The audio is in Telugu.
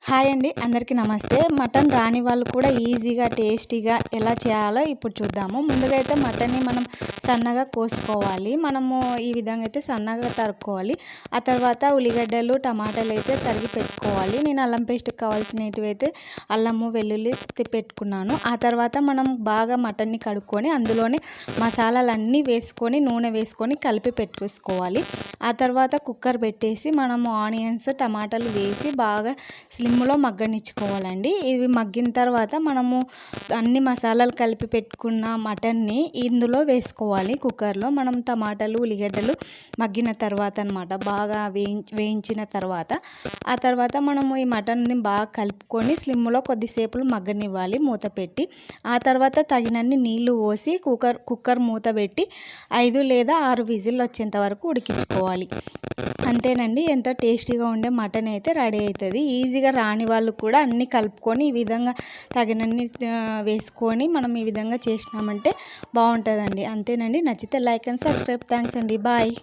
హాయ్ అండి, అందరికీ నమస్తే. మటన్ రాని వాళ్ళు కూడా ఈజీగా టేస్టీగా ఎలా చేయాలో ఇప్పుడు చూద్దాము. ముందుగా అయితే మటన్ని మనం సన్నగా కోసుకోవాలి. మనము ఈ విధంగా అయితే సన్నగా తరుక్కోవాలి. ఆ తర్వాత ఉల్లిగడ్డలు టమాటాలు అయితే తరిగి పెట్టుకోవాలి. నేను అల్లం పేస్ట్కి కావాల్సినవి అయితే అల్లము వెల్లుల్లి పెట్టుకున్నాను. ఆ తర్వాత మనం బాగా మటన్ని కడుక్కొని అందులోనే మసాలాలన్నీ వేసుకొని నూనె వేసుకొని కలిపి పెట్టుకోవాలి. ఆ తర్వాత కుక్కర్ పెట్టేసి మనము ఆనియన్స్ టమాటాలు వేసి బాగా స్లిమ్లో మగ్గనిచ్చుకోవాలండి. ఇవి మగ్గిన తర్వాత మనము అన్ని మసాలాలు కలిపి పెట్టుకున్న మటన్ని ఇందులో వేసుకోవాలి. కుక్కర్లో మనం టమాటాలు ఉల్లిగడ్డలు మగ్గిన తర్వాత అనమాట బాగా వేయించిన తర్వాత ఆ తర్వాత మనము ఈ మటన్ని బాగా కలుపుకొని స్లిమ్లో కొద్దిసేపు మగ్గనివ్వాలి మూత పెట్టి. ఆ తర్వాత తగినన్ని నీళ్లు పోసి కుక్కర్ మూత పెట్టి 5 లేదా 6 విజిల్ వచ్చేంత వరకు ఉడికించుకోవాలి. అంతేనండి, ఎంతో టేస్టీగా ఉండే మటన్ అయితే రెడీ అవుతుంది. ఈజీగా రాని వాళ్ళు కూడా అన్నీ కలుపుకొని ఈ విధంగా తగినన్ని వేసుకొని మనం ఈ విధంగా చేసినామంటే బాగుంటుందండి. అంతేనండి, నచ్చితే లైక్ అండ్ సబ్స్క్రైబ్. థ్యాంక్స్ అండి, బాయ్.